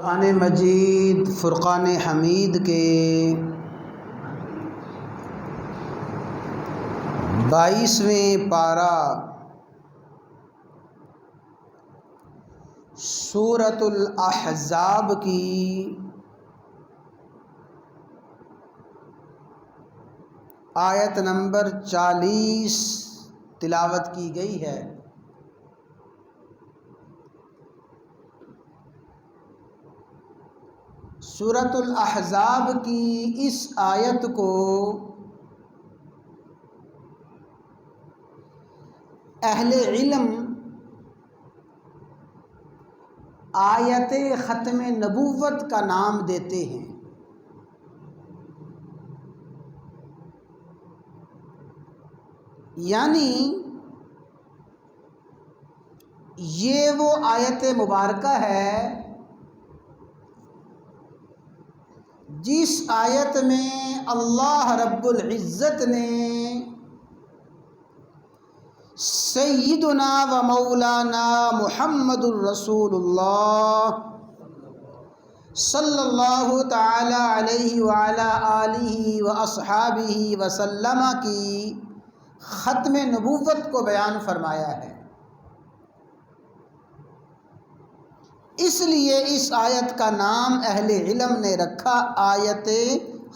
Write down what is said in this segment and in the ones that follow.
قرآن مجید فرقان حمید کے 22ویں پارہ سورۃ الاحزاب کی آیت نمبر 40 تلاوت کی گئی ہے۔ سورۃ الاحزاب کی اس آیت کو اہل علم آیت ختم نبوت کا نام دیتے ہیں۔ یعنی یہ وہ آیت مبارکہ ہے جس آیت میں اللہ رب العزت نے سیدنا و مولانا محمد الرسول اللہ صلی اللہ تعالی علیہ وعلی آلہ و اصحابہ وسلم کی ختم نبوت کو بیان فرمایا ہے۔ اس لیے اس آیت کا نام اہل علم نے رکھا آیت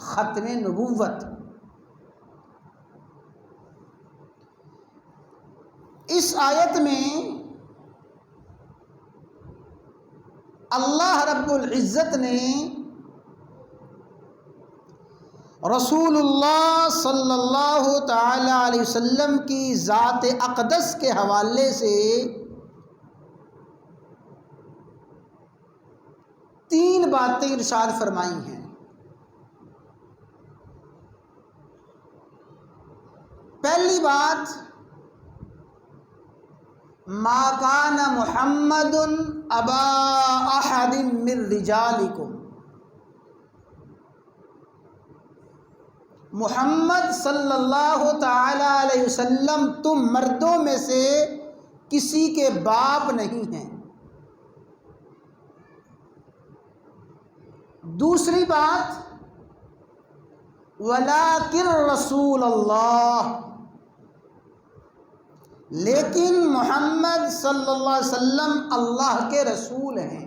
ختم نبوت۔ اس آیت میں اللہ رب العزت نے رسول اللہ صلی اللہ تعالی علیہ وسلم کی ذات اقدس کے حوالے سے 3 باتیں ارشاد فرمائی ہیں۔ پہلی بات، ما کان محمد ابا احد من رجالکم، محمد صلی اللہ تعالی علیہ وسلم تم مردوں میں سے کسی کے باپ نہیں ہیں۔ دوسری بات، ولیکن رسول اللہ، لیکن محمد صلی اللہ علیہ وسلم اللہ کے رسول ہیں۔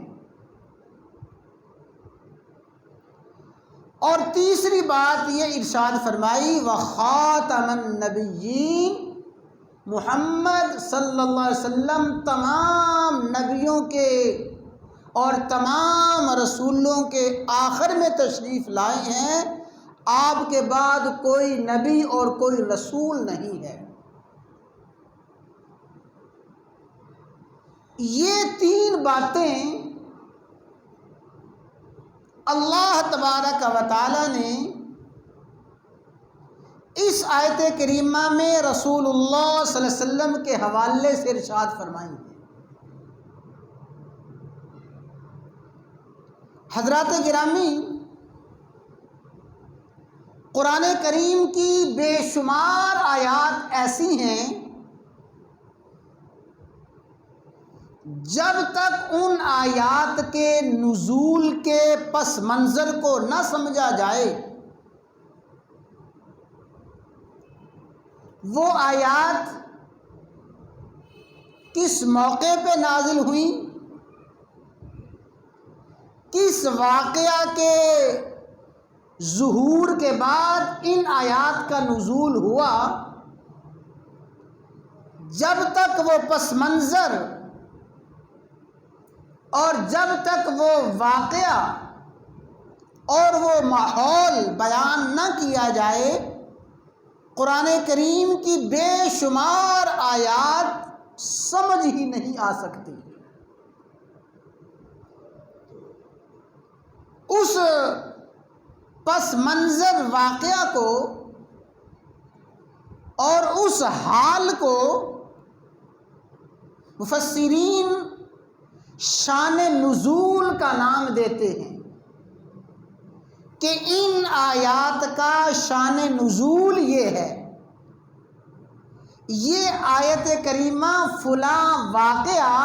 اور تیسری بات یہ ارشاد فرمائی، وخاتم النبیین، محمد صلی اللہ علیہ وسلم تمام نبیوں کے اور تمام رسولوں کے آخر میں تشریف لائے ہیں، آپ کے بعد کوئی نبی اور کوئی رسول نہیں ہے۔ یہ 3 باتیں اللہ تبارک و تعالی نے اس آیت کریمہ میں رسول اللہ صلی اللہ علیہ وسلم کے حوالے سے ارشاد فرمائی ہیں۔ حضرات گرامی، قرآن کریم کی بے شمار آیات ایسی ہیں جب تک ان آیات کے نزول کے پس منظر کو نہ سمجھا جائے، وہ آیات کس موقع پہ نازل ہوئیں، کس واقعہ کے ظہور کے بعد ان آیات کا نزول ہوا، جب تک وہ پس منظر اور جب تک وہ واقعہ اور وہ ماحول بیان نہ کیا جائے، قرآن کریم کی بے شمار آیات سمجھ ہی نہیں آ سکتی۔ اس پس منظر واقعہ کو اور اس حال کو مفسرین شان نزول کا نام دیتے ہیں کہ ان آیات کا شان نزول یہ ہے، یہ آیت کریمہ فلاں واقعہ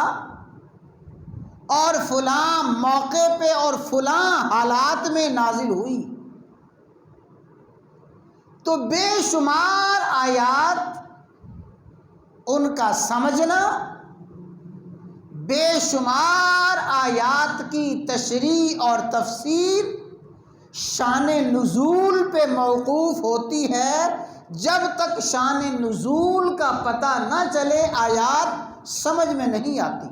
اور فلاں موقع پہ اور فلاں حالات میں نازل ہوئی، تو بے شمار آیات ان کا سمجھنا، بے شمار آیات کی تشریح اور تفسیر شان نزول پہ موقوف ہوتی ہے۔ جب تک شان نزول کا پتہ نہ چلے آیات سمجھ میں نہیں آتی۔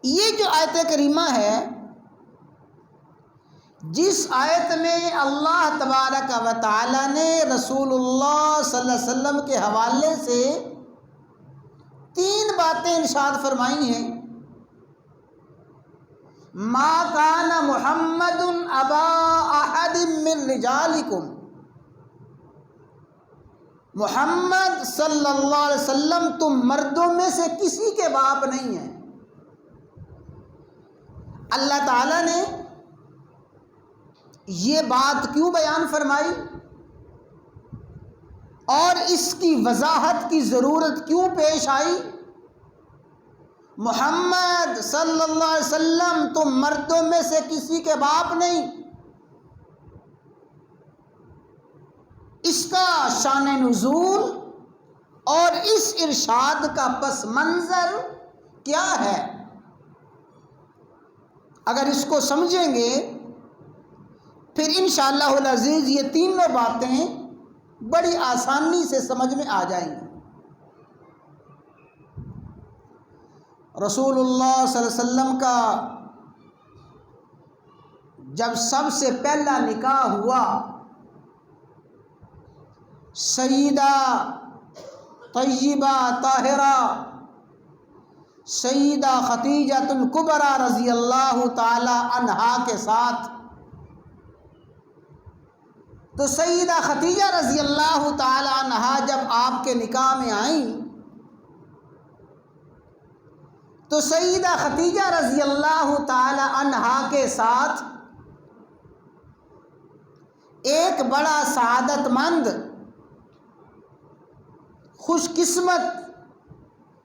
یہ جو آیت کریمہ ہے، جس آیت میں اللہ تبارک و تعالی نے رسول اللہ صلی اللہ علیہ وسلم کے حوالے سے 3 باتیں ارشاد فرمائی ہیں، ما کان محمد ابا احد من رجالکم، محمد صلی اللہ علیہ وسلم تم مردوں میں سے کسی کے باپ نہیں ہیں۔ اللہ تعالیٰ نے یہ بات کیوں بیان فرمائی اور اس کی وضاحت کی ضرورت کیوں پیش آئی؟ محمد صلی اللہ علیہ وسلم تم مردوں میں سے کسی کے باپ نہیں، اس کا شان نزول اور اس ارشاد کا پس منظر کیا ہے؟ اگر اس کو سمجھیں گے پھر انشاءاللہ العزیز یہ تینوں باتیں بڑی آسانی سے سمجھ میں آ جائیں گی۔ رسول اللہ صلی اللہ علیہ وسلم کا جب سب سے پہلا نکاح ہوا سیدہ طیبہ طاہرہ سیدہ خدیجہ الکبریٰ رضی اللہ تعالی عنہا کے ساتھ، تو سیدہ خدیجہ رضی اللہ تعالی عنہا جب آپ کے نکاح میں آئیں تو سیدہ خدیجہ رضی اللہ تعالی عنہا کے ساتھ ایک بڑا سعادت مند، خوش قسمت،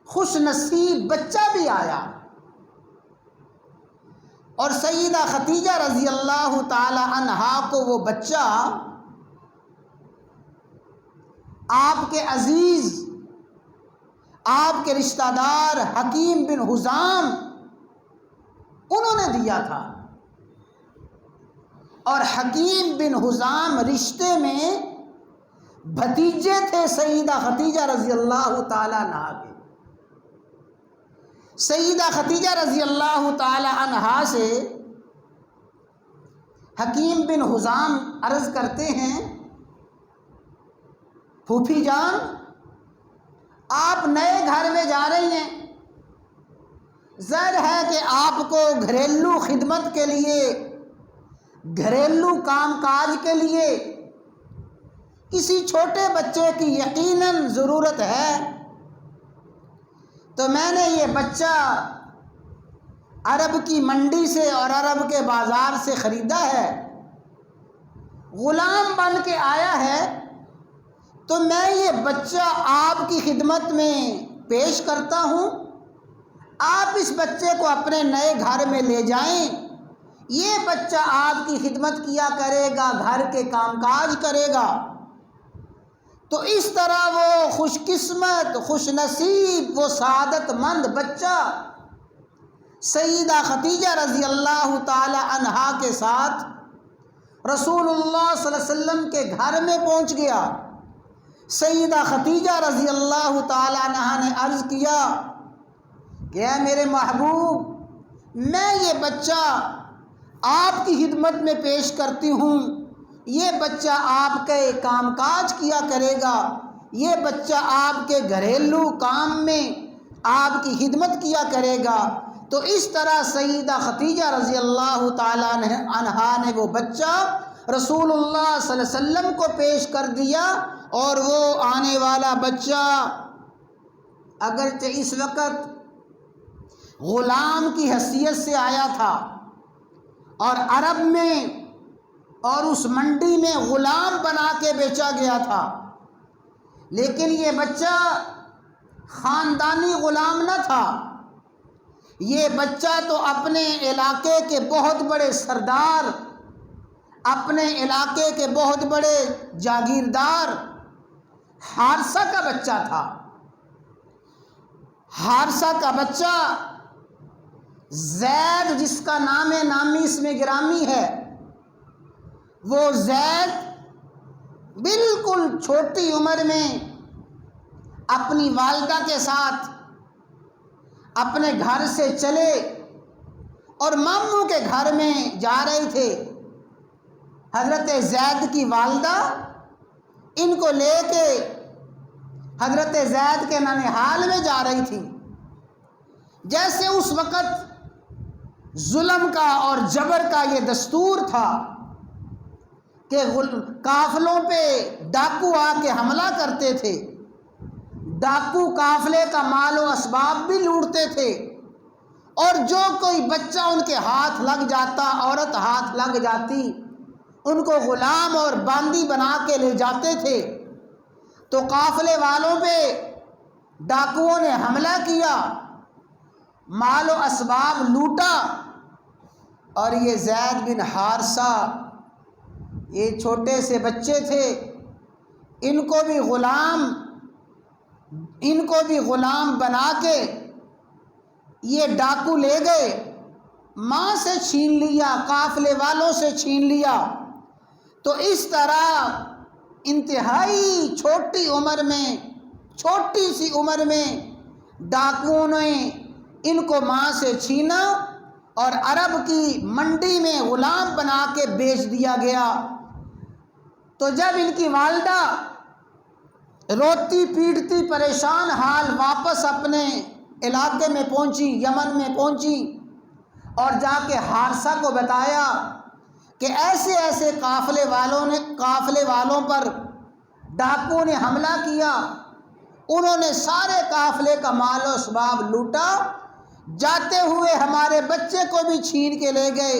خوش نصیب بچہ بھی آیا، اور سیدہ خدیجہ رضی اللہ تعالی عنہا کو وہ بچہ آپ کے عزیز، آپ کے رشتہ دار حکیم بن حزام انہوں نے دیا تھا، اور حکیم بن حزام رشتے میں بھتیجے تھے سیدہ خدیجہ رضی اللہ تعالی عنہا کے۔ سیدہ خدیجہ رضی اللہ تعالی عنہا سے حکیم بن حزام عرض کرتے ہیں، پھوپھی جان آپ نئے گھر میں جا رہی ہیں، ظاہر ہے کہ آپ کو گھریلو خدمت کے لیے، گھریلو کام کاج کے لیے کسی چھوٹے بچے کی یقیناً ضرورت ہے، تو میں نے یہ بچہ عرب کی منڈی سے اور عرب کے بازار سے خریدا ہے، غلام بن کے آیا ہے، تو میں یہ بچہ آپ کی خدمت میں پیش کرتا ہوں، آپ اس بچے کو اپنے نئے گھر میں لے جائیں، یہ بچہ آپ کی خدمت کیا کرے گا، گھر کے کام کاج کرے گا۔ تو اس طرح وہ خوش قسمت، خوش نصیب، وہ سعادت مند بچہ سیدہ خدیجہ رضی اللہ تعالی عنہا کے ساتھ رسول اللہ صلی اللہ علیہ وسلم کے گھر میں پہنچ گیا۔ سیدہ خدیجہ رضی اللہ تعالی عنہا نے عرض کیا کہ اے میرے محبوب، میں یہ بچہ آپ کی خدمت میں پیش کرتی ہوں، یہ بچہ آپ کے کام کاج کیا کرے گا، یہ بچہ آپ کے گھریلو کام میں آپ کی خدمت کیا کرے گا۔ تو اس طرح سیدہ خدیجہ رضی اللہ تعالی عنہا نے وہ بچہ رسول اللہ صلی اللہ علیہ وسلم کو پیش کر دیا، اور وہ آنے والا بچہ اگرچہ اس وقت غلام کی حیثیت سے آیا تھا اور عرب میں اور اس منڈی میں غلام بنا کے بیچا گیا تھا، لیکن یہ بچہ خاندانی غلام نہ تھا، یہ بچہ تو اپنے علاقے کے بہت بڑے سردار، اپنے علاقے کے بہت بڑے جاگیردار حارثہ کا بچہ تھا۔ حارثہ کا بچہ زید، جس کا نام نامی اس میں گرامی ہے، وہ زید بالکل چھوٹی عمر میں اپنی والدہ کے ساتھ اپنے گھر سے چلے اور ماموں کے گھر میں جا رہے تھے۔ حضرت زید کی والدہ ان کو لے کے حضرت زید کے ننھال میں جا رہی تھی۔ جیسے اس وقت ظلم کا اور جبر کا یہ دستور تھا کہ قافلوں پہ ڈاکو آ کے حملہ کرتے تھے، ڈاکو قافلے کا مال و اسباب بھی لوٹتے تھے، اور جو کوئی بچہ ان کے ہاتھ لگ جاتا، عورت ہاتھ لگ جاتی، ان کو غلام اور باندی بنا کے لے جاتے تھے۔ تو قافلے والوں پہ ڈاکوؤں نے حملہ کیا، مال و اسباب لوٹا، اور یہ زید بن حارثہ یہ چھوٹے سے بچے تھے، ان کو بھی غلام بنا کے یہ ڈاکو لے گئے، ماں سے چھین لیا، قافلے والوں سے چھین لیا۔ تو اس طرح انتہائی چھوٹی سی عمر میں ڈاکوؤں نے ان کو ماں سے چھینا اور عرب کی منڈی میں غلام بنا کے بیچ دیا گیا۔ تو جب ان کی والدہ روتی پیٹتی پریشان حال واپس اپنے علاقے میں پہنچی، یمن میں پہنچی، اور جا کے حارثہ کو بتایا کہ ایسے ایسے قافلے والوں پر ڈاکوؤں نے حملہ کیا، انہوں نے سارے قافلے کا مال و اسباب لوٹا، جاتے ہوئے ہمارے بچے کو بھی چھین کے لے گئے،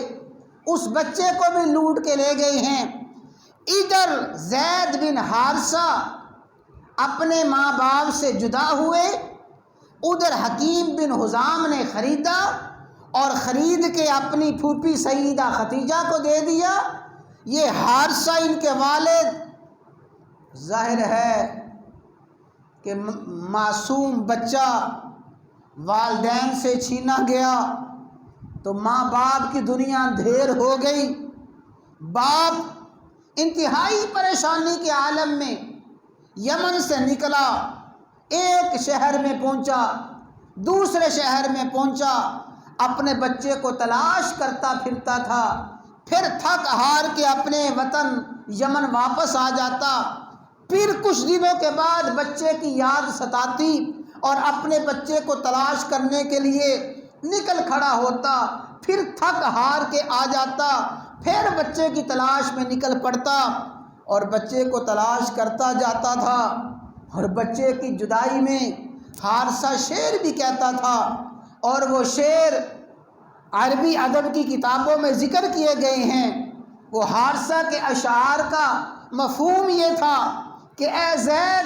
اس بچے کو بھی لوٹ کے لے گئے ہیں۔ ادھر زید بن حارثہ اپنے ماں باپ سے جدا ہوئے، ادھر حکیم بن حزام نے خریدا اور خرید کے اپنی پھوپھی سیدہ ختیجہ کو دے دیا۔ یہ حارثہ ان کے والد، ظاہر ہے کہ معصوم بچہ والدین سے چھینا گیا تو ماں باپ کی دنیا اندھیر ہو گئی۔ باپ انتہائی پریشانی کے عالم میں یمن سے نکلا، ایک شہر میں پہنچا، دوسرے شہر میں پہنچا، اپنے بچے کو تلاش کرتا پھرتا تھا، پھر تھک ہار کے اپنے وطن یمن واپس آ جاتا، پھر کچھ دنوں کے بعد بچے کی یاد ستاتی اور اپنے بچے کو تلاش کرنے کے لیے نکل کھڑا ہوتا، پھر تھک ہار کے آ جاتا، پھر بچے کی تلاش میں نکل پڑتا اور بچے کو تلاش کرتا جاتا تھا۔ اور بچے کی جدائی میں حارثہ شعر بھی کہتا تھا، اور وہ شعر عربی ادب کی کتابوں میں ذکر کیے گئے ہیں۔ وہ حارثہ کے اشعار کا مفہوم یہ تھا کہ اے زید،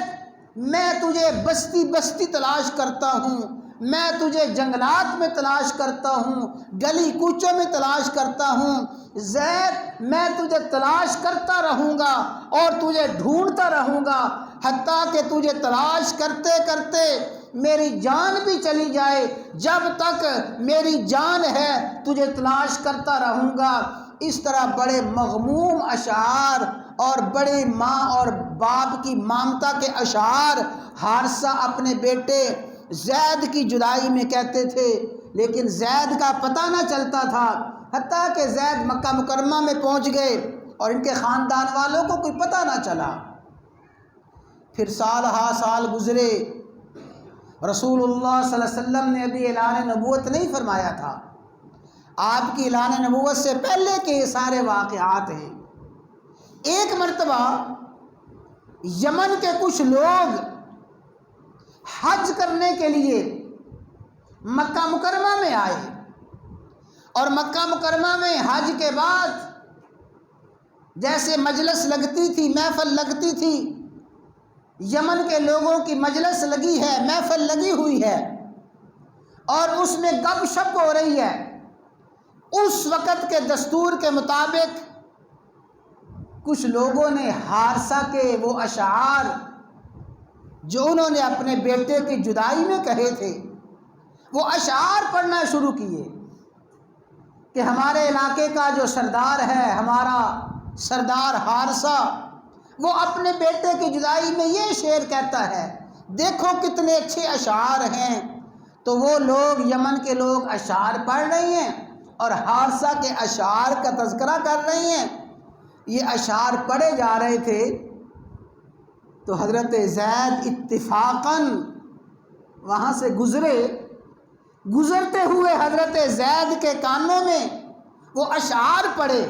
میں تجھے بستی بستی تلاش کرتا ہوں، میں تجھے جنگلات میں تلاش کرتا ہوں، گلی کوچوں میں تلاش کرتا ہوں، زید میں تجھے تلاش کرتا رہوں گا اور تجھے ڈھونڈتا رہوں گا، حتیٰ کہ تجھے تلاش کرتے کرتے میری جان بھی چلی جائے، جب تک میری جان ہے تجھے تلاش کرتا رہوں گا۔ اس طرح بڑے مغموم اشعار اور بڑے ماں اور باپ کی ممتا کے اشعار حارثہ اپنے بیٹے زید کی جدائی میں کہتے تھے، لیکن زید کا پتہ نہ چلتا تھا، حتیٰ کہ زید مکہ مکرمہ میں پہنچ گئے اور ان کے خاندان والوں کو کوئی پتہ نہ چلا۔ پھر سال ہا سال گزرے، رسول اللہ صلی اللہ علیہ وسلم نے ابھی اعلان نبوت نہیں فرمایا تھا، آپ کی اعلان نبوت سے پہلے کے یہ سارے واقعات ہیں۔ ایک مرتبہ یمن کے کچھ لوگ حج کرنے کے لیے مکہ مکرمہ میں آئے، اور مکہ مکرمہ میں حج کے بعد جیسے مجلس لگتی تھی، محفل لگتی تھی، یمن کے لوگوں کی مجلس لگی ہے، محفل لگی ہوئی ہے اور اس میں گپ شپ ہو رہی ہے۔ اس وقت کے دستور کے مطابق کچھ لوگوں نے حارثہ کے وہ اشعار جو انہوں نے اپنے بیٹے کی جدائی میں کہے تھے، وہ اشعار پڑھنا شروع کیے کہ ہمارے علاقے کا جو سردار ہے، ہمارا سردار حارثہ، وہ اپنے بیٹے کی جدائی میں یہ شعر کہتا ہے، دیکھو کتنے اچھے اشعار ہیں۔ تو وہ لوگ، یمن کے لوگ اشعار پڑھ رہے ہیں اور حارثہ کے اشعار کا تذکرہ کر رہے ہیں۔ یہ اشعار پڑھے جا رہے تھے تو حضرت زید اتفاقاً وہاں سے گزرتے ہوئے حضرت زید کے کانوں میں وہ اشعار پڑھے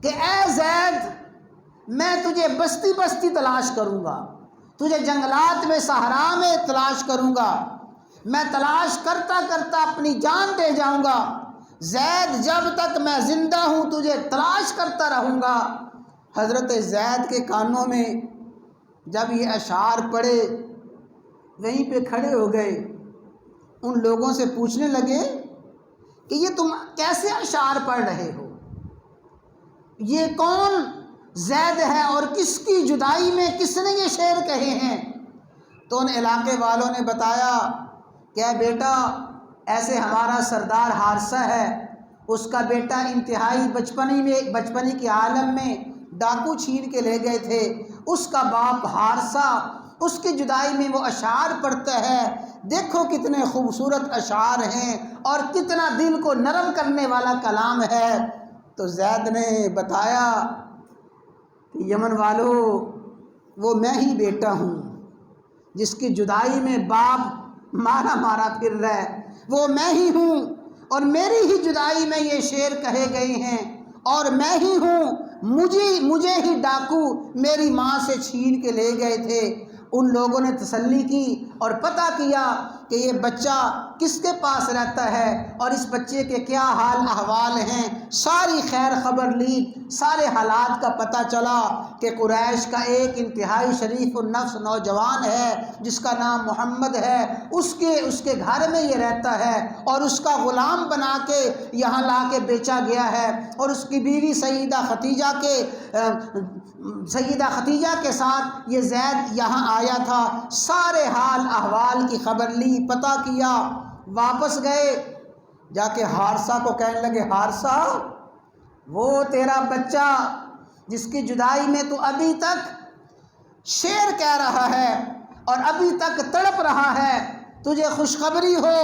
کہ اے زید، میں تجھے بستی بستی تلاش کروں گا، تجھے جنگلات میں صحرا میں تلاش کروں گا، میں تلاش کرتا کرتا اپنی جان دے جاؤں گا، زید جب تک میں زندہ ہوں تجھے تلاش کرتا رہوں گا۔ حضرت زید کے کانوں میں جب یہ اشعار پڑھے، وہیں پہ کھڑے ہو گئے، ان لوگوں سے پوچھنے لگے کہ یہ تم کیسے اشعار پڑھ رہے ہو، یہ کون زید ہے اور کس کی جدائی میں کس نے یہ شعر کہے ہیں؟ تو ان علاقے والوں نے بتایا کہ اے بیٹا، ایسے ہمارا سردار حارثہ ہے، اس کا بیٹا انتہائی بچپنی کے عالم میں ڈاکو چھین کے لے گئے تھے، اس کا باپ حارثہ اس کی جدائی میں وہ اشعار پڑھتا ہے، دیکھو کتنے خوبصورت اشعار ہیں اور کتنا دل کو نرم کرنے والا کلام ہے۔ تو زید نے بتایا کہ یمن والو، وہ میں ہی بیٹا ہوں جس کی جدائی میں باپ مارا پھر رہا ہے، وہ میں ہی ہوں اور میری ہی جدائی میں یہ شعر کہے گئے ہیں اور میں ہی ہوں، مجھے ہی ڈاکو میری ماں سے چھین کے لے گئے تھے۔ ان لوگوں نے تسلی کی اور پتہ کیا کہ یہ بچہ کس کے پاس رہتا ہے اور اس بچے کے کیا حال احوال ہیں، ساری خیر خبر لی، سارے حالات کا پتہ چلا کہ قریش کا ایک انتہائی شریف النفس نوجوان ہے جس کا نام محمد ہے، اس کے گھر میں یہ رہتا ہے اور اس کا غلام بنا کے یہاں لا کے بیچا گیا ہے، اور اس کی بیوی سیدہ خدیجہ کے ساتھ یہ زید یہاں آیا تھا۔ سارے حال احوال کی خبر لی، پتہ کیا، واپس گئے، جا کے حارثہ کو کہنے لگے، حارثہ، وہ تیرا بچہ جس کی جدائی میں تو ابھی تک شعر کہہ رہا ہے اور ابھی تک تڑپ رہا ہے، تجھے خوشخبری ہو،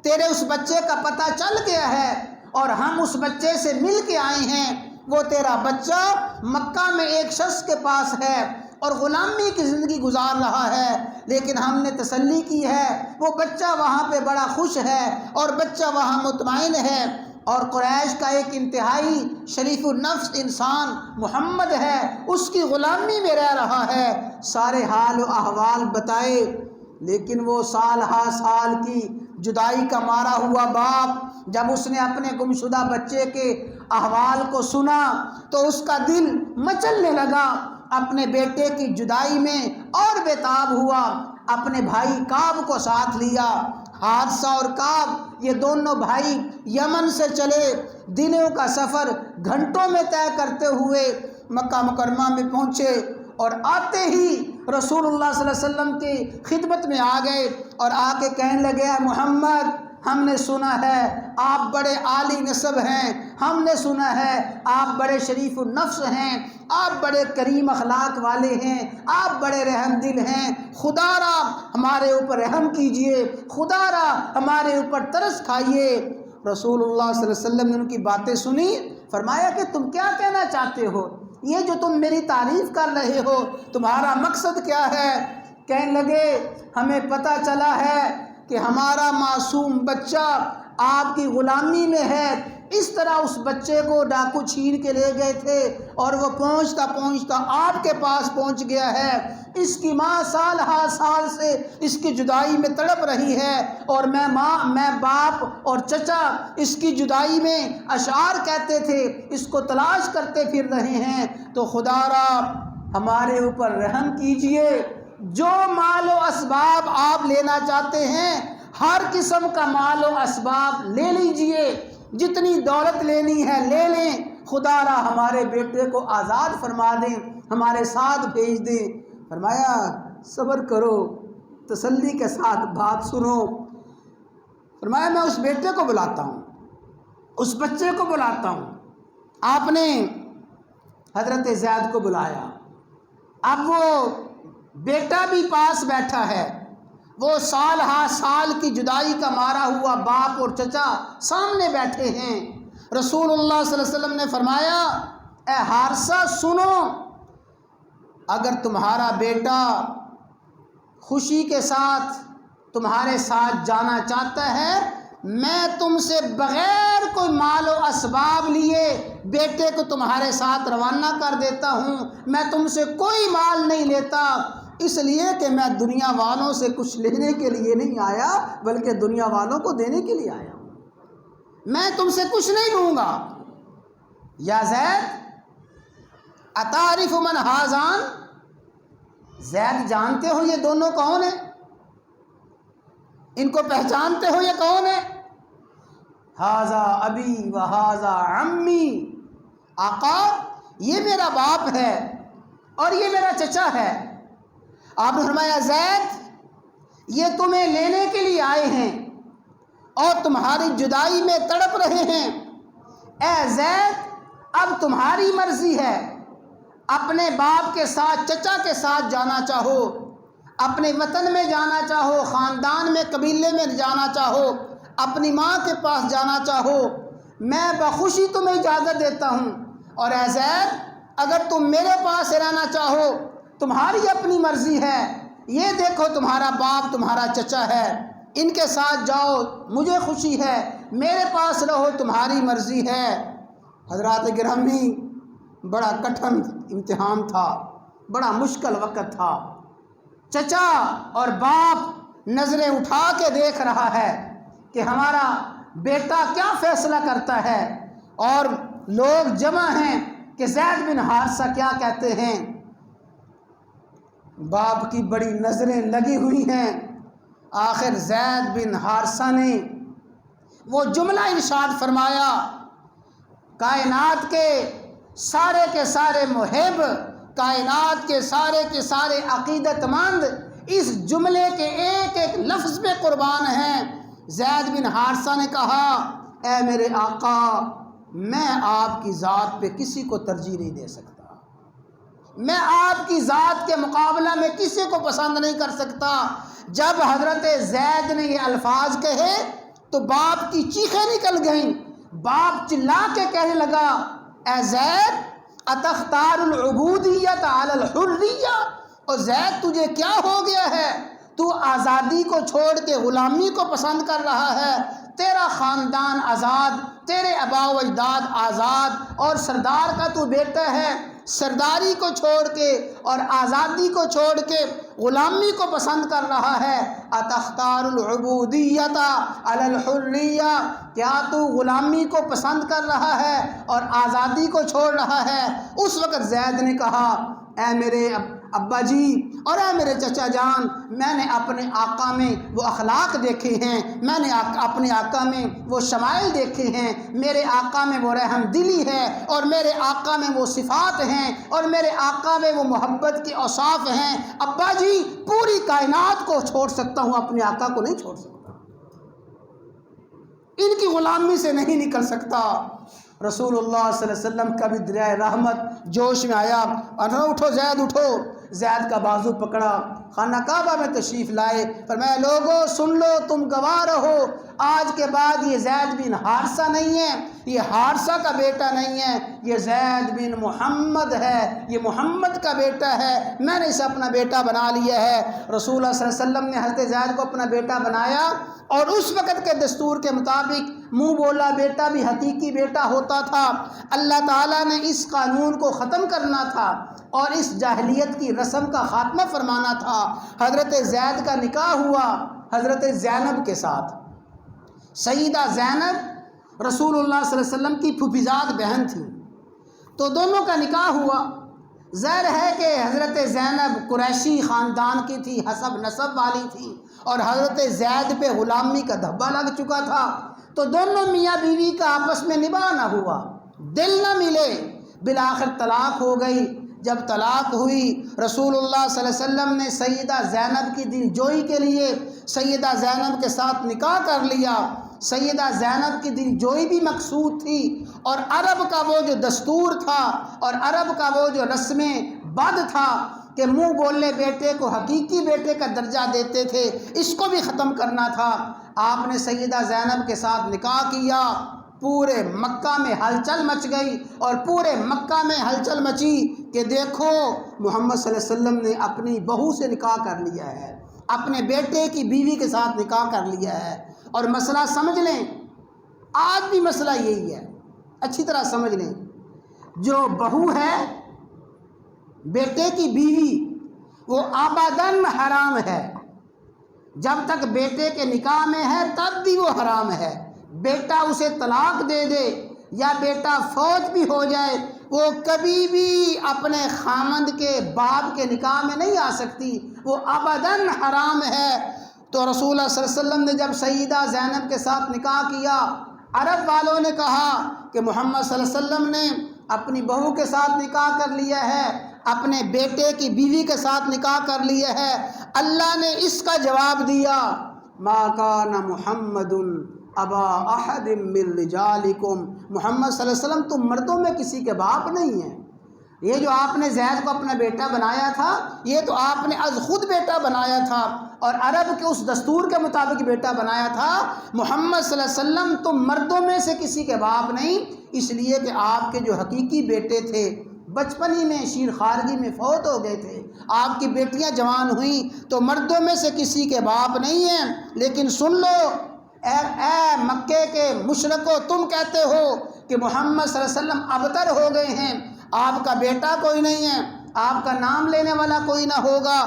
تیرے اس بچے کا پتہ چل گیا ہے اور ہم اس بچے سے مل کے آئے ہیں۔ وہ تیرا بچہ مکہ میں ایک شخص کے پاس ہے اور غلامی کی زندگی گزار رہا ہے، لیکن ہم نے تسلی کی ہے وہ بچہ وہاں پہ بڑا خوش ہے اور بچہ وہاں مطمئن ہے، اور قریش کا ایک انتہائی شریف النفس انسان محمد ہے، اس کی غلامی میں رہ رہا ہے۔ سارے حال و احوال بتائے، لیکن وہ سال ہا سال کی جدائی کا مارا ہوا باپ جب اس نے اپنے گمشدہ بچے کے احوال کو سنا تو اس کا دل مچلنے لگا، اپنے بیٹے کی جدائی میں اور بےتاب ہوا، اپنے بھائی کعب کو ساتھ لیا۔ حارثہ اور کعب یہ دونوں بھائی یمن سے چلے، دنوں کا سفر گھنٹوں میں طے کرتے ہوئے مکہ مکرمہ میں پہنچے، اور آتے ہی رسول اللہ صلی اللہ علیہ وسلم کی خدمت میں آ گئے اور آ کے کہنے لگے، محمد، ہم نے سنا ہے آپ بڑے عالی نسب ہیں، ہم نے سنا ہے آپ بڑے شریف النفس ہیں، آپ بڑے کریم اخلاق والے ہیں، آپ بڑے رحم دل ہیں، خدا را ہمارے اوپر رحم کیجئے، خدا را ہمارے اوپر ترس کھائیے۔ رسول اللہ صلی اللہ علیہ وسلم نے ان کی باتیں سنی، فرمایا کہ تم کیا کہنا چاہتے ہو، یہ جو تم میری تعریف کر رہے ہو تمہارا مقصد کیا ہے؟ کہنے لگے، ہمیں پتہ چلا ہے کہ ہمارا معصوم بچہ آپ کی غلامی میں ہے، اس طرح اس بچے کو ڈاکو چھین کے لے گئے تھے اور وہ پہنچتا پہنچتا آپ کے پاس پہنچ گیا ہے، اس کی ماں سال ہا سال سے اس کی جدائی میں تڑپ رہی ہے، اور میں ماں، میں باپ اور چچا اس کی جدائی میں اشعار کہتے تھے، اس کو تلاش کرتے پھر رہے ہیں، تو خدا را ہمارے اوپر رحم کیجئے۔ جو مال و اسباب آپ لینا چاہتے ہیں ہر قسم کا مال و اسباب لے لیجئے، جتنی دولت لینی ہے لے لیں، خدا را ہمارے بیٹے کو آزاد فرما دیں، ہمارے ساتھ بھیج دیں۔ فرمایا صبر کرو، تسلی کے ساتھ بات سنو۔ فرمایا میں اس بیٹے کو بلاتا ہوں، اس بچے کو بلاتا ہوں۔ آپ نے حضرت زید کو بلایا، اب وہ بیٹا بھی پاس بیٹھا ہے، وہ سال ہا سال کی جدائی کا مارا ہوا باپ اور چچا سامنے بیٹھے ہیں۔ رسول اللہ صلی اللہ علیہ وسلم نے فرمایا اے حارثہ سنو، اگر تمہارا بیٹا خوشی کے ساتھ تمہارے ساتھ جانا چاہتا ہے، میں تم سے بغیر کوئی مال و اسباب لیے بیٹے کو تمہارے ساتھ روانہ کر دیتا ہوں۔ میں تم سے کوئی مال نہیں لیتا، اس لیے کہ میں دنیا والوں سے کچھ لینے کے لیے نہیں آیا بلکہ دنیا والوں کو دینے کے لیے آیا ہوں۔ میں تم سے کچھ نہیں لوں گا۔ یا زید اتعرف من ہذان، زید جانتے ہو یہ دونوں کون ہیں؟ ان کو پہچانتے ہو یہ کون ہے؟ ھذا ابی و ھذا عمی، آقا یہ میرا باپ ہے اور یہ میرا چچا ہے۔ آپ نے فرمایا زید یہ تمہیں لینے کے لیے آئے ہیں اور تمہاری جدائی میں تڑپ رہے ہیں۔ اے زید اب تمہاری مرضی ہے، اپنے باپ کے ساتھ چچا کے ساتھ جانا چاہو، اپنے وطن میں جانا چاہو، خاندان میں قبیلے میں جانا چاہو، اپنی ماں کے پاس جانا چاہو، میں بخوشی تمہیں اجازت دیتا ہوں۔ اور اے زید اگر تم میرے پاس رہنا چاہو تمہاری اپنی مرضی ہے، یہ دیکھو تمہارا باپ تمہارا چچا ہے، ان کے ساتھ جاؤ مجھے خوشی ہے، میرے پاس رہو تمہاری مرضی ہے۔ حضرات گرامی بڑا کٹھن امتحان تھا، بڑا مشکل وقت تھا۔ چچا اور باپ نظریں اٹھا کے دیکھ رہا ہے کہ ہمارا بیٹا کیا فیصلہ کرتا ہے، اور لوگ جمع ہیں کہ زید بن حارثہ کیا کہتے ہیں۔ باپ کی بڑی نظریں لگی ہوئی ہیں۔ آخر زید بن حارثہ نے وہ جملہ ارشاد فرمایا، کائنات کے سارے محب، کائنات کے سارے عقیدت مند اس جملے کے ایک ایک لفظ پہ قربان ہیں۔ زید بن حارثہ نے کہا اے میرے آقا میں آپ کی ذات پہ کسی کو ترجیح نہیں دے سکتا، میں آپ کی ذات کے مقابلہ میں کسی کو پسند نہیں کر سکتا۔ جب حضرت زید نے یہ الفاظ کہے تو باپ کی چیخیں نکل گئیں، باپ چلا کے کہنے لگا اے زید اتختار العبودیت علی الحریہ، اور زید تجھے کیا ہو گیا ہے، تو آزادی کو چھوڑ کے غلامی کو پسند کر رہا ہے؟ تیرا خاندان آزاد، تیرے آبا و اجداد آزاد، اور سردار کا تو بیٹا ہے، سرداری کو چھوڑ کے اور آزادی کو چھوڑ کے غلامی کو پسند کر رہا ہے۔ اتختار العبودیت علی الحریہ، کیا تو غلامی کو پسند کر رہا ہے اور آزادی کو چھوڑ رہا ہے؟ اس وقت زید نے کہا اے میرے ابا جی اور اے میرے چچا جان، میں نے اپنے آقا میں وہ اخلاق دیکھے ہیں، میں نے اپنے آقا میں وہ شمائل دیکھے ہیں، میرے آقا میں وہ رحم دلی ہے، اور میرے آقا میں وہ صفات ہیں، اور میرے آقا میں وہ محبت کے اوصاف ہیں۔ ابا جی پوری کائنات کو چھوڑ سکتا ہوں، اپنے آقا کو نہیں چھوڑ سکتا، ان کی غلامی سے نہیں نکل سکتا۔ رسول اللہ صلی اللہ علیہ وسلم کا بھی دریائے رحمت جوش میں آیا، اٹھو زید اٹھو۔ زید کا بازو پکڑا، خانہ کعبہ میں تشریف لائے، فرمایا لوگو سن لو، تم گواہ رہو، آج کے بعد یہ زید بن حارثہ نہیں ہے، یہ حارثہ کا بیٹا نہیں ہے، یہ زید بن محمد ہے، یہ محمد کا بیٹا ہے، میں نے اسے اپنا بیٹا بنا لیا ہے۔ رسول اللہ صلی اللہ علیہ وسلم نے حضرت زید کو اپنا بیٹا بنایا، اور اس وقت کے دستور کے مطابق منہ بولا بیٹا بھی حقیقی بیٹا ہوتا تھا۔ اللہ تعالیٰ نے اس قانون کو ختم کرنا تھا اور اس جاہلیت کی رسم کا خاتمہ فرمانا تھا۔ حضرت زید کا نکاح ہوا حضرت زینب کے ساتھ۔ سیدہ زینب رسول اللہ صلی اللہ علیہ وسلم کی پھوپھیزاد بہن تھی، تو دونوں کا نکاح ہوا۔ ظاہر ہے کہ حضرت زینب قریشی خاندان کی تھی، حسب نسب والی تھی، اور حضرت زید پہ غلامی کا دھبا لگ چکا تھا، تو دونوں میاں بیوی کا آپس میں نباہ نہ ہوا، دل نہ ملے، بالآخر طلاق ہو گئی۔ جب طلاق ہوئی رسول اللہ صلی اللہ علیہ وسلم نے سیدہ زینب کی دل جوئی کے لیے سیدہ زینب کے ساتھ نکاح کر لیا۔ سیدہ زینب کی دل جوئی بھی مقصود تھی، اور عرب کا وہ جو دستور تھا اور عرب کا وہ جو رسم بد تھا کہ منہ بولنے بیٹے کو حقیقی بیٹے کا درجہ دیتے تھے، اس کو بھی ختم کرنا تھا۔ آپ نے سیدہ زینب کے ساتھ نکاح کیا، پورے مکہ میں ہلچل مچ گئی، اور پورے مکہ میں ہلچل مچی کہ دیکھو محمد صلی اللہ علیہ وسلم نے اپنی بہو سے نکاح کر لیا ہے، اپنے بیٹے کی بیوی کے ساتھ نکاح کر لیا ہے۔ اور مسئلہ سمجھ لیں، آج بھی مسئلہ یہی ہے، اچھی طرح سمجھ لیں، جو بہو ہے بیٹے کی بیوی وہ ابداً حرام ہے، جب تک بیٹے کے نکاح میں ہے تب بھی وہ حرام ہے۔ بیٹا اسے طلاق دے دے یا بیٹا فوت بھی ہو جائے، وہ کبھی بھی اپنے خامند کے باپ کے نکاح میں نہیں آ سکتی، وہ ابداً حرام ہے۔ تو رسول اللہ صلی اللہ علیہ وسلم نے جب سیدہ زینب کے ساتھ نکاح کیا، عرب والوں نے کہا کہ محمد صلی اللہ علیہ وسلم نے اپنی بہو کے ساتھ نکاح کر لیا ہے، اپنے بیٹے کی بیوی کے ساتھ نکاح کر لیا ہے۔ اللہ نے اس کا جواب دیا، ما کان محمد ابا احد من رجالکم، محمد صلی اللہ علیہ وسلم تم مردوں میں کسی کے باپ نہیں ہیں۔ یہ جو آپ نے زید کو اپنا بیٹا بنایا تھا، یہ تو آپ نے از خود بیٹا بنایا تھا، اور عرب کے اس دستور کے مطابق بیٹا بنایا تھا۔ محمد صلی اللہ علیہ وسلم تم مردوں میں سے کسی کے باپ نہیں، اس لیے کہ آپ کے جو حقیقی بیٹے تھے بچپن ہی میں شیر خارگی میں فوت ہو گئے تھے، آپ کی بیٹیاں جوان ہوئیں، تو مردوں میں سے کسی کے باپ نہیں ہیں۔ لیکن سن لو اے مکے کے مشرکو، تم کہتے ہو کہ محمد صلی اللہ علیہ وسلم ابتر ہو گئے ہیں، آپ کا بیٹا کوئی نہیں ہے، آپ کا نام لینے والا کوئی نہ ہوگا،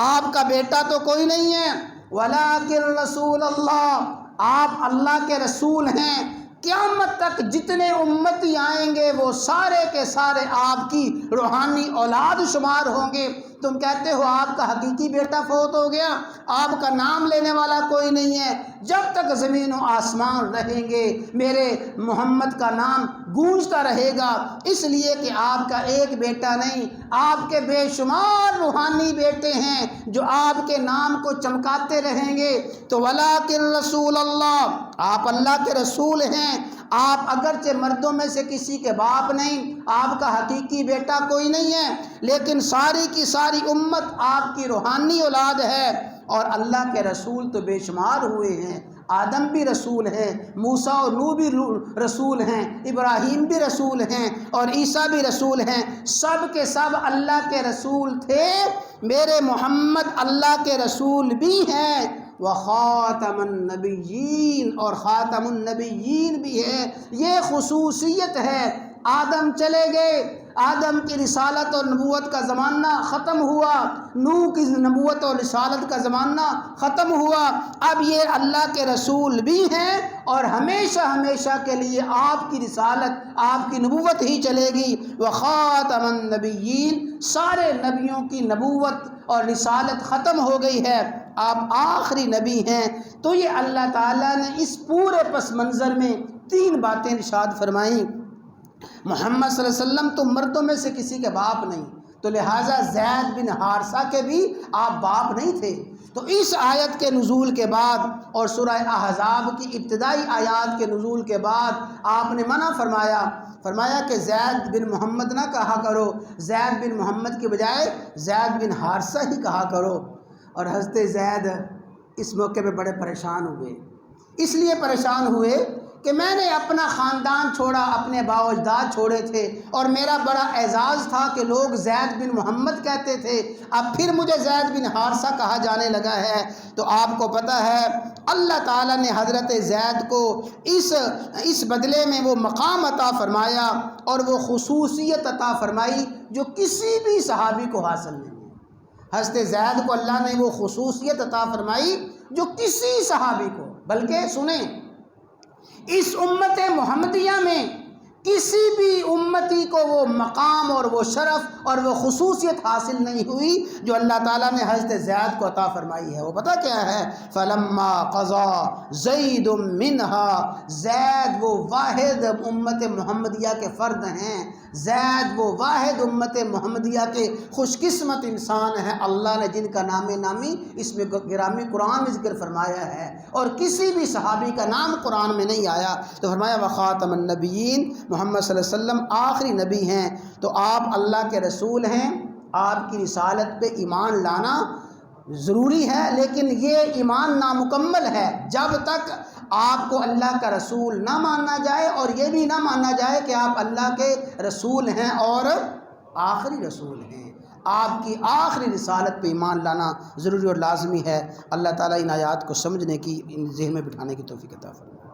آپ کا بیٹا تو کوئی نہیں ہے، ولیکن رسول اللہ، آپ اللہ کے رسول ہیں، قیامت تک جتنے امتی آئیں گے وہ سارے کے سارے آپ کی روحانی اولاد شمار ہوں گے۔ تم کہتے ہو آپ کا حقیقی بیٹا فوت ہو گیا، آپ کا نام لینے والا کوئی نہیں ہے، جب تک زمین و آسمان رہیں گے میرے محمد کا نام گونجتا رہے گا، اس لیے کہ آپ کا ایک بیٹا نہیں، آپ کے بے شمار روحانی بیٹے ہیں جو آپ کے نام کو چمکاتے رہیں گے۔ تو ولیکن رسول اللہ، آپ اللہ کے رسول ہیں، آپ اگرچہ مردوں میں سے کسی کے باپ نہیں، آپ کا حقیقی بیٹا کوئی نہیں ہے، لیکن ساری کی ساری امت آپ کی روحانی اولاد ہے، اور اللہ کے رسول تو بے شمار ہوئے ہیں۔ آدم بھی رسول ہیں، موسیٰ اور نوح بھی رسول ہیں، ابراہیم بھی رسول ہیں، اور عیسیٰ بھی رسول ہیں، سب کے سب اللہ کے رسول تھے۔ میرے محمد اللہ کے رسول بھی ہیں، وخاتم النبیین، اور خاتم النبیین بھی ہے۔ یہ خصوصیت ہے۔ آدم چلے گئے، آدم کی رسالت اور نبوت کا زمانہ ختم ہوا، نوح کی نبوت اور رسالت کا زمانہ ختم ہوا، اب یہ اللہ کے رسول بھی ہیں، اور ہمیشہ ہمیشہ کے لیے آپ کی رسالت، آپ کی نبوت ہی چلے گی۔ وخاتم النبیین، سارے نبیوں کی نبوت اور رسالت ختم ہو گئی ہے، آپ آخری نبی ہیں۔ تو یہ اللہ تعالیٰ نے اس پورے پس منظر میں تین باتیں ارشاد فرمائیں۔ محمد صلی اللہ علیہ وسلم تو مردوں میں سے کسی کے باپ نہیں، تو لہٰذا زید بن حارثہ کے بھی آپ باپ نہیں تھے۔ تو اس آیت کے نزول کے بعد اور سورہ احزاب کی ابتدائی آیات کے نزول کے بعد آپ نے منع فرمایا کہ زید بن محمد نہ کہا کرو، زید بن محمد کے بجائے زید بن حارثہ ہی کہا کرو۔ اور حضرت زید اس موقع پہ بڑے پریشان ہوئے، اس لیے پریشان ہوئے کہ میں نے اپنا خاندان چھوڑا، اپنے باء و اجداد چھوڑے تھے، اور میرا بڑا اعزاز تھا کہ لوگ زید بن محمد کہتے تھے، اب پھر مجھے زید بن حارثہ کہا جانے لگا ہے۔ تو آپ کو پتہ ہے اللہ تعالیٰ نے حضرت زید کو اس بدلے میں وہ مقام عطا فرمایا اور وہ خصوصیت عطا فرمائی جو کسی بھی صحابی کو حاصل نہیں ہے۔ حضرت زید کو اللہ نے وہ خصوصیت عطا فرمائی جو کسی صحابی کو، بلکہ سنیں، اس امت محمدیہ میں کسی بھی امتی کو وہ مقام اور وہ شرف اور وہ خصوصیت حاصل نہیں ہوئی جو اللہ تعالیٰ نے حضرت زید کو عطا فرمائی ہے۔ وہ پتہ کیا ہے؟ فلما قضا زید منہا، زید وہ واحد امت محمدیہ کے فرد ہیں، زید وہ واحد امت محمدیہ کے خوش قسمت انسان ہیں اللہ نے جن کا نام نامی اس میں گرامی قرآن میں ذکر فرمایا ہے، اور کسی بھی صحابی کا نام قرآن میں نہیں آیا۔ تو فرمایا وخاتم النبیین، محمد صلی اللہ علیہ وسلم آخری نبی ہیں، تو آپ اللہ کے رسول ہیں، آپ کی رسالت پہ ایمان لانا ضروری ہے، لیکن یہ ایمان نامکمل ہے جب تک آپ کو اللہ کا رسول نہ مانا جائے، اور یہ بھی نہ مانا جائے کہ آپ اللہ کے رسول ہیں اور آخری رسول ہیں۔ آپ کی آخری رسالت پہ ایمان لانا ضروری اور لازمی ہے۔ اللہ تعالیٰ ان آیات کو سمجھنے کی، ان ذہن میں بٹھانے کی توفیق عطا فرمائے۔